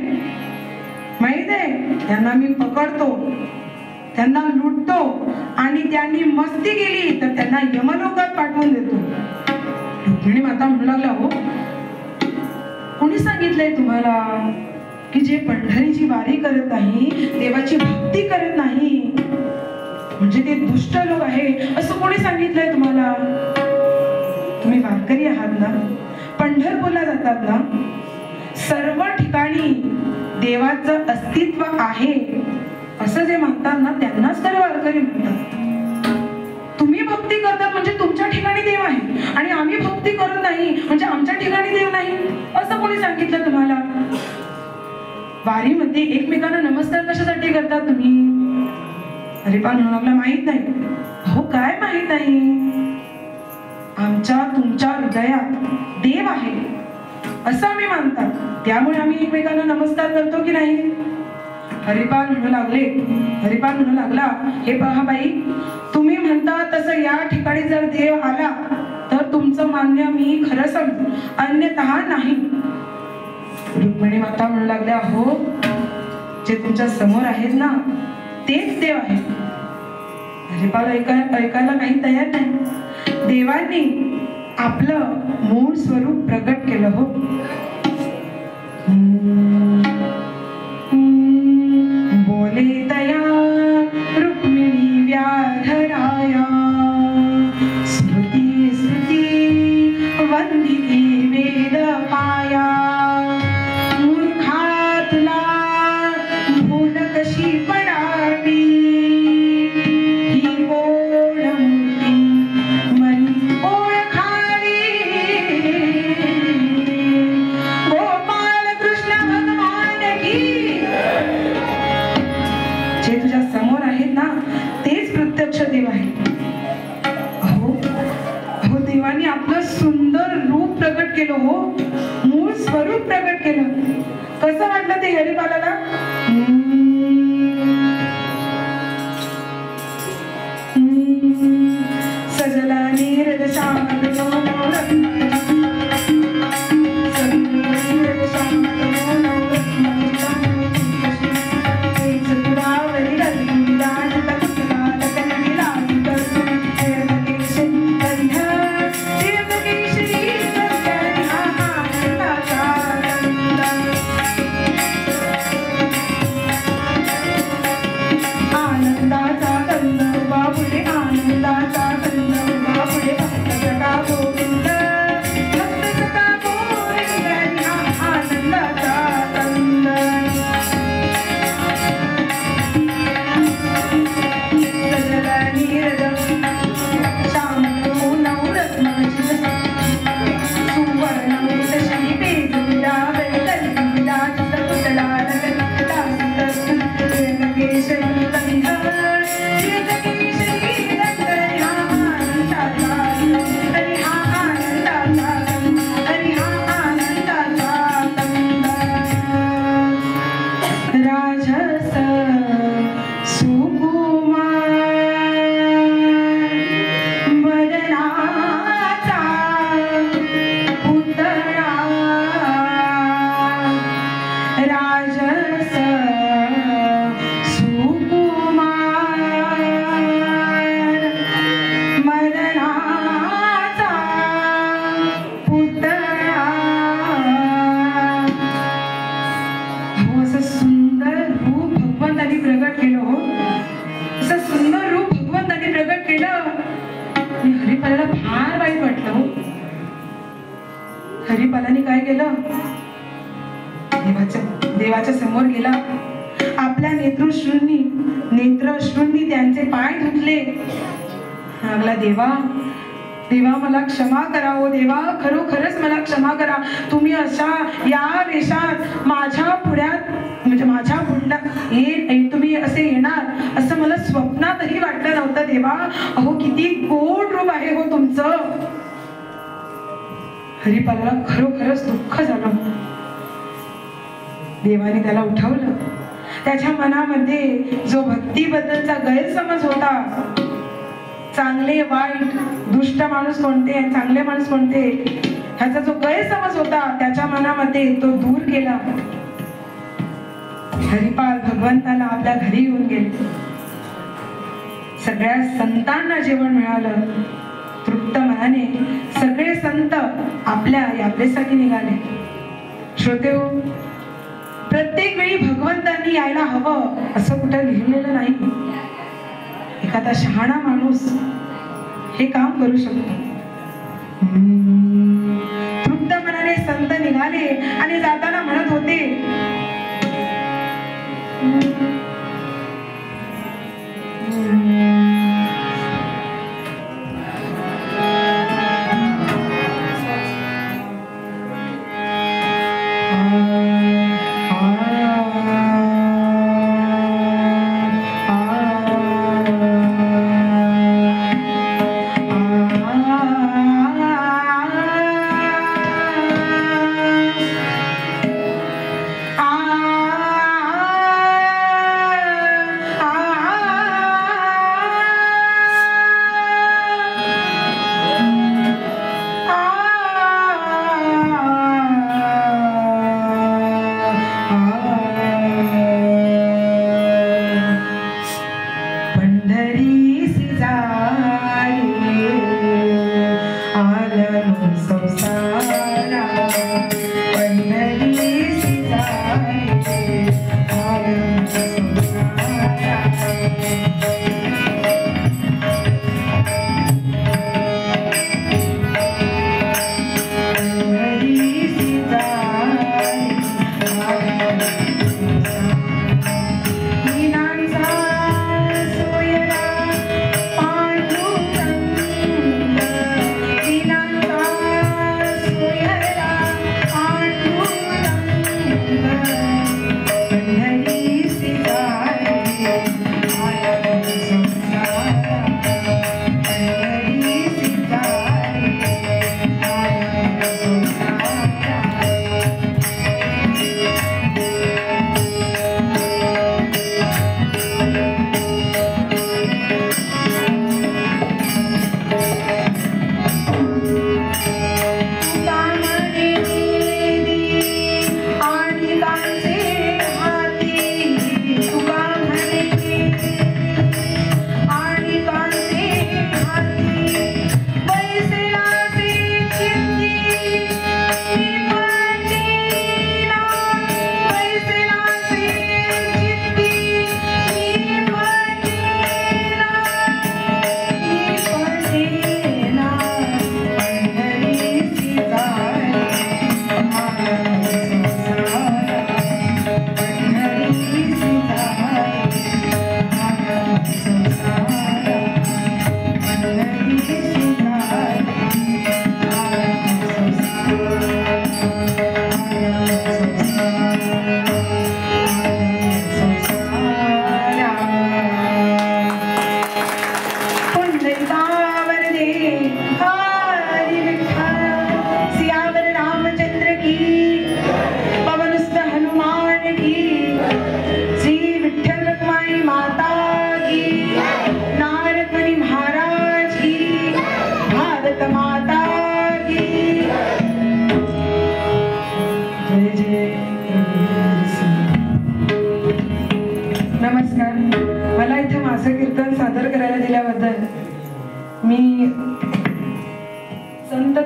माहित आहे? त्यांना मी पकडतो, त्यांना लुटतो आणि त्यांनी मस्ती केली तर त्यांना यमलोकात पाठवून देतो. रुक्मिणी माता म्हणू लागला, हो कोणी सांगितलंय तुम्हाला की जे पंढरीची वारी करत नाही, देवाची भक्ती करत नाही, म्हणजे ते दुष्ट लोक आहे असं कोणी सांगितलंय तुम्हाला? तुम्ही वारकरी आहात ना, पंढरपूरला जातात ना, सर्व ठिकाणी देवाचं अस्तित्व आहे असं जे म्हणतात ना, त्यांनाच खरे वारकरी म्हणतात. तुम्ही भक्ती करतात म्हणजे तुमच्या ठिकाणी देव आहे आणि आम्ही भक्ती करत नाही म्हणजे आमच्या ठिकाणी देव नाही असं कोणी सांगितलं तुम्हाला? वारीमध्ये एकमेकांना नमस्कार कशासाठी करतात तुम्ही? हरिपाल म्हणू लागला, माहित नाही. हो काय माहित नाही? आमच्या तुमच्या हृदयात देव आहे असं आम्ही मानतात, त्यामुळे आम्ही एकमेकांना नमस्कार करतो की नाही? हरिपाल म्हणू लागला, हे पहा बाई, तुम्ही म्हणता तसं या ठिकाणी जर देव आला तर तुमचं मान्य मी खरं समजू, अन्यथा नाही. रुक्मिणी माता म्हणू लागल्या, हो जे तुमच्या समोर आहेत ना तेच देव आहेत. हरिपाल ऐकायला काही तयार नाही. देवांनी आपलं मूळ स्वरूप प्रगट केलं. हो, बोले दया रुक्मिणी व्याधराया, स्मृती स्मृती वंदिती वेद पाया, मूर्खा तुला भूल कशी पडावी, ही कोण मूर्ती मनी ओळखावी. गोपाल कृष्ण भगवान की. जे तुझ्या समोर आहेत ना तेच प्रत्यक्ष देव आहे. अहो अहो, देवाने आपलं सुंदर रूप प्रकट केलं. हो, मूळ स्वरूप प्रकट केलं. कसं वाटलं ते हरिपालाला? सजला नीरद श्यामल गेलं, देवाच्या समोर गेला, आपल्या नेत्रश्रूंनी त्यांचे पाय धुतले. लागला, देवा देवा मला क्षमा करा, हो देवा, खरोखरच मला क्षमा करा. तुम्ही अशा या वेशात माझ्या पुढ्यात म्हणजे माझ्या पुढल्या तुम्ही असे येणार असं मला स्वप्नातही वाटलं नव्हतं देवा. अहो किती गोड रूप आहे हो तुमचं. हरिपालाला खरोखरच दुःख झालं. देवाने त्याला उठवलं. त्याच्या मनामध्ये जो भक्तीबद्दलचा गैरसमज होता, चांगले वाईट, दुष्ट माणूस कोणते आणि चांगले माणूस कोणते, ह्याचा जो गैरसमज होता त्याच्या मनामध्ये तो दूर केला. हरिपाल भगवंताला आपल्या घरी येऊन गेले. सगळ्या संतांना जेवण मिळालं. तृप्त मनाने सगळे संत आपल्या यात्रेसाठी निघाले. श्रोतेहो, प्रत्येक वेळी भगवंतांनी यायला हवं असं कुठं लिहिलेलं नाही. एखादा शहाणा माणूस हे काम करू शकतो. तृप्त मनाने संत निघाले आणि जाताना म्हणत होते,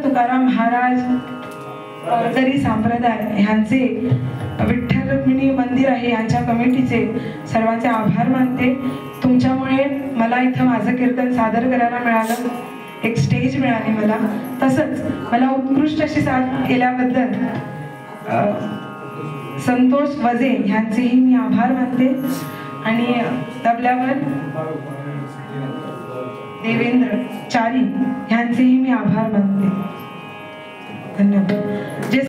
तुकाराम महाराज वारकरी संप्रदाय ह्यांचे विठ्ठल रुक्मिणी मंदिर आहे यांच्या कमिटीचे सर्वांचे आभार मानते. तुमच्यामुळे मला इथं माझं कीर्तन सादर करायला मिळालं. एक स्टेज मिळाली मला. तसंच मला उत्कृष्ट अशी साथ केल्याबद्दल संतोष वजे ह्यांचेही मी आभार मानते. आणि तबल्यावर देवेंद्र चारी ह्यांचेही मी आभार मानते. धन्यवाद.